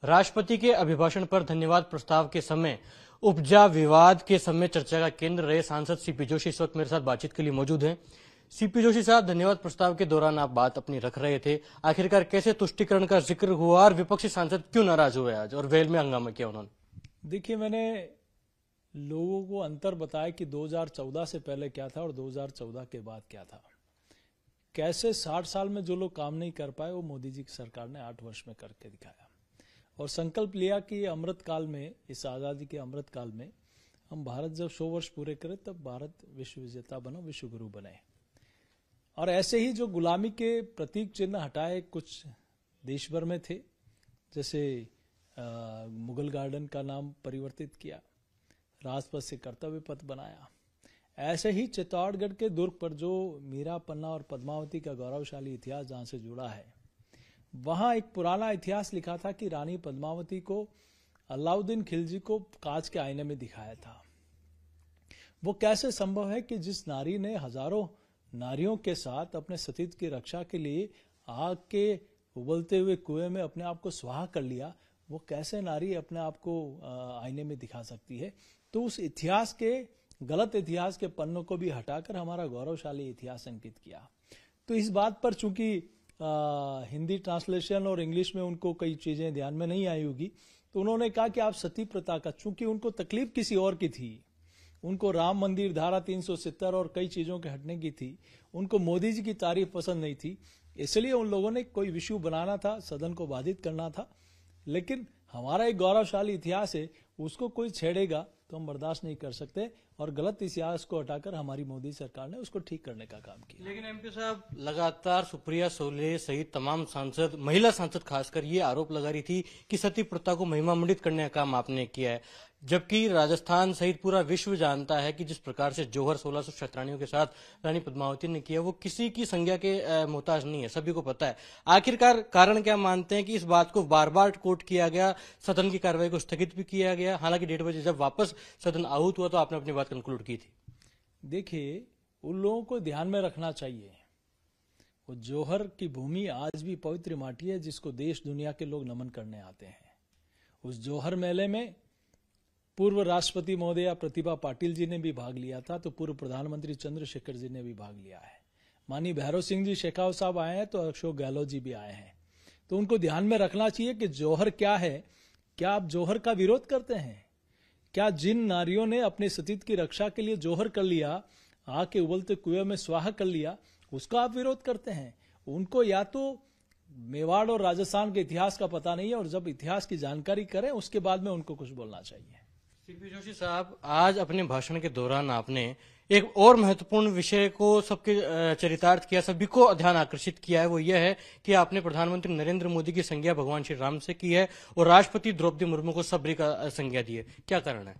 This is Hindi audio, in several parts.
राष्ट्रपति के अभिभाषण पर धन्यवाद प्रस्ताव के समय उपजा विवाद के समय चर्चा का केंद्र रहे सांसद सीपी जोशी इस वक्त मेरे साथ बातचीत के लिए मौजूद हैं। सीपी जोशी साहब, धन्यवाद प्रस्ताव के दौरान आप बात अपनी रख रहे थे। आखिरकार कैसे तुष्टीकरण का जिक्र हुआ और विपक्षी सांसद क्यों नाराज हुए आज और वेल में हंगामा किया उन्होंने? देखिए, मैंने लोगों को अंतर बताया कि 2014 से पहले क्या था और 2014 के बाद क्या था। कैसे 60 साल में जो लोग काम नहीं कर पाए वो मोदी जी की सरकार ने 8 वर्ष में करके दिखाया और संकल्प लिया कि अमृत काल में, इस आज़ादी के अमृत काल में हम भारत जब 100 वर्ष पूरे करें तब भारत विश्व विजेता बनो, विश्व गुरु बने। और ऐसे ही जो गुलामी के प्रतीक चिन्ह हटाए कुछ देश भर में थे, जैसे मुगल गार्डन का नाम परिवर्तित किया, राजपथ से कर्तव्य पथ बनाया। ऐसे ही चित्तौड़गढ़ के दुर्ग पर जो मीरा, पन्ना और पद्मावती का गौरवशाली इतिहास जहां से जुड़ा है, वहां एक पुराना इतिहास लिखा था कि रानी पद्मावती को अलाउद्दीन खिलजी को कांच के आईने में दिखाया था। वो कैसे संभव है कि जिस नारी ने हजारों नारियों के साथ अपने सतीत्व की रक्षा के लिए आग के उबलते हुए कुएं में अपने आप को स्वाहा कर लिया, वो कैसे नारी अपने आप को आईने में दिखा सकती है? तो उस इतिहास के, गलत इतिहास के पन्नों को भी हटाकर हमारा गौरवशाली इतिहास अंकित किया। तो इस बात पर चूंकि हिंदी ट्रांसलेशन और इंग्लिश में उनको कई चीजें ध्यान में नहीं आई होगी, तो उन्होंने कहा कि आप सती प्रथा का, चूंकि उनको तकलीफ किसी और की थी, उनको राम मंदिर, धारा 370 और कई चीजों के हटने की थी, उनको मोदी जी की तारीफ पसंद नहीं थी, इसलिए उन लोगों ने कोई इश्यू बनाना था, सदन को बाधित करना था। लेकिन हमारा एक गौरवशाली इतिहास है, उसको कोई छेड़ेगा तो हम बर्दाश्त नहीं कर सकते और गलत इतिहास को हटाकर हमारी मोदी सरकार ने उसको ठीक करने का काम किया। लेकिन एमपी साहब, लगातार सुप्रिया सोले सहित तमाम सांसद, महिला सांसद खासकर, ये आरोप लगा रही थी कि सती प्रथा को महिमामंडित करने का काम आपने किया है, जबकि राजस्थान सहित पूरा विश्व जानता है कि जिस प्रकार से जौहर 1600 क्षत्राणियों के साथ रानी पद्मावती ने किया वो किसी की संज्ञा के मोहताज नहीं है, सभी को पता है। आखिरकार कारण क्या मानते हैं कि इस बात को बार बार कोट किया गया, सदन की कार्रवाई को स्थगित भी किया गया, हालांकि 1:30 बजे जब वापस सदन आहूत हुआ तो आपने अपनी बात कंक्लूड की थी? देखिए, उन लोगों को ध्यान में रखना चाहिए, वो जौहर की भूमि आज भी पवित्र माटी है जिसको देश दुनिया के लोग नमन करने आते हैं। उस जौहर मेले में पूर्व राष्ट्रपति महोदया प्रतिभा पाटिल जी ने भी भाग लिया था, तो पूर्व प्रधानमंत्री चंद्रशेखर जी ने भी भाग लिया है, माननीय भैरव सिंह जी शेखावत साहब आए हैं, तो अशोक गहलोत जी भी आए हैं। तो उनको ध्यान में रखना चाहिए कि जौहर क्या है। क्या आप जौहर का विरोध करते हैं? क्या जिन नारियों ने अपने सतीत्व की रक्षा के लिए जौहर कर लिया, आग के उबलते कुएं में स्वाहा कर लिया, उसका आप विरोध करते हैं? उनको या तो मेवाड़ और राजस्थान के इतिहास का पता नहीं है, और जब इतिहास की जानकारी करें उसके बाद में उनको कुछ बोलना चाहिए। सीपी जोशी साहब, आज अपने भाषण के दौरान आपने एक और महत्वपूर्ण विषय को सबके चरितार्थ किया, सभी को ध्यान आकर्षित किया है। वो यह है कि आपने प्रधानमंत्री नरेंद्र मोदी की संज्ञा भगवान श्री राम से की है और राष्ट्रपति द्रौपदी मुर्मू को सबरी का संज्ञा दी है। क्या कारण है?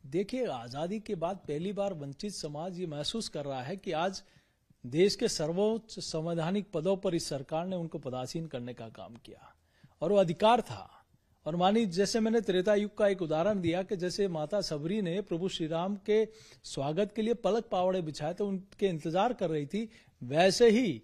देखिए, आजादी के बाद पहली बार वंचित समाज ये महसूस कर रहा है कि आज देश के सर्वोच्च संवैधानिक पदों पर इस सरकार ने उनको पदासीन करने का काम किया और वो अधिकार था। और मानी, जैसे मैंने त्रेता युग का एक उदाहरण दिया कि जैसे माता सबरी ने प्रभु श्री राम के स्वागत के लिए पलक पावड़े बिछाए तो उनके इंतजार कर रही थी, वैसे ही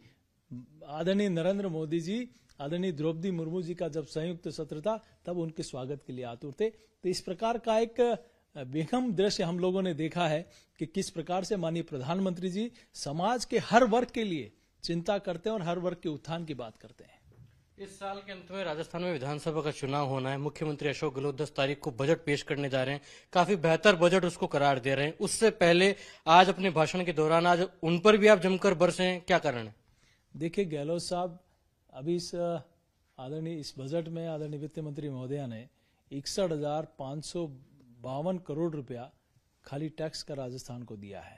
आदरणीय नरेंद्र मोदी जी, आदरणीय द्रौपदी मुर्मू जी का जब संयुक्त सत्र था तब उनके स्वागत के लिए आतुर थे। तो इस प्रकार का एक बेहम दृश्य हम लोगों ने देखा है कि किस प्रकार से माननीय प्रधानमंत्री जी समाज के हर वर्ग के लिए चिंता करते हैं और हर वर्ग के उत्थान की बात करते हैं। इस साल के अंत में राजस्थान में विधानसभा का चुनाव होना है। मुख्यमंत्री अशोक गहलोत 10 तारीख को बजट पेश करने जा रहे हैं, काफी बेहतर बजट उसको करार दे रहे हैं। उससे पहले आज अपने भाषण के दौरान आज उन पर भी आप जमकर बरसे हैं, क्या कारण है? देखिए, गहलोत साहब, अभी इस बजट में आदरणीय वित्त मंत्री महोदया ने 61,552 करोड़ रुपया खाली टैक्स का राजस्थान को दिया है।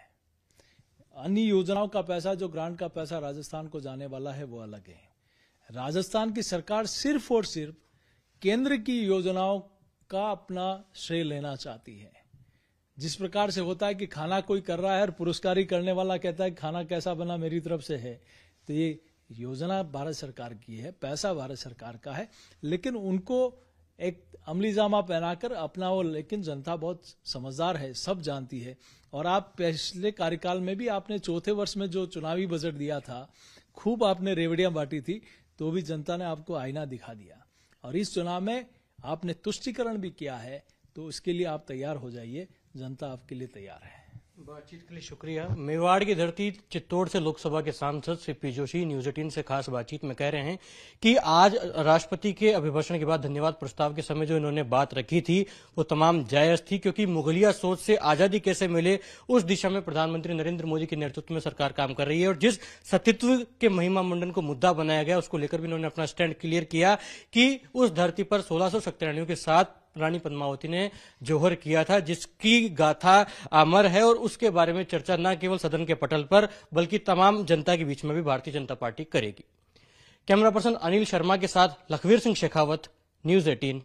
अन्य योजनाओं का पैसा, जो ग्रांट का पैसा राजस्थान को जाने वाला है, वो अलग है। राजस्थान की सरकार सिर्फ और सिर्फ केंद्र की योजनाओं का अपना श्रेय लेना चाहती है। जिस प्रकार से होता है कि खाना कोई कर रहा है और पुरस्कारी करने वाला कहता है खाना कैसा बना, मेरी तरफ से है, तो ये योजना भारत सरकार की है, पैसा भारत सरकार का है, लेकिन उनको एक अमली जामा पहनाकर अपना वो, लेकिन जनता बहुत समझदार है, सब जानती है। और आप पिछले कार्यकाल में भी आपने चौथे वर्ष में जो चुनावी बजट दिया था, खूब आपने रेवड़ियां बांटी थी, तो भी जनता ने आपको आईना दिखा दिया। और इस चुनाव में आपने तुष्टिकरण भी किया है, तो उसके लिए आप तैयार हो जाइए, जनता आपके लिए तैयार है। बातचीत के लिए शुक्रिया। मेवाड़ की धरती चित्तौड़ से लोकसभा के सांसद श्री पी जोशी न्यूज 18 से खास बातचीत में कह रहे हैं कि आज राष्ट्रपति के अभिभाषण के बाद धन्यवाद प्रस्ताव के समय जो इन्होंने बात रखी थी वो तमाम जायज थी, क्योंकि मुगलिया सोच से आजादी कैसे मिले उस दिशा में प्रधानमंत्री नरेंद्र मोदी के नेतृत्व में सरकार काम कर रही है। और जिस सतीत्व के महिमा मुंडन को मुद्दा बनाया गया उसको लेकर भी इन्होंने अपना स्टैंड क्लियर किया कि उस धरती पर 1600 सत्यारानियों के साथ रानी पद्मावती ने जौहर किया था, जिसकी गाथा अमर है और उसके बारे में चर्चा न केवल सदन के पटल पर बल्कि तमाम जनता के बीच में भी भारतीय जनता पार्टी करेगी। कैमरा पर्सन अनिल शर्मा के साथ लखवीर सिंह शेखावत, न्यूज 18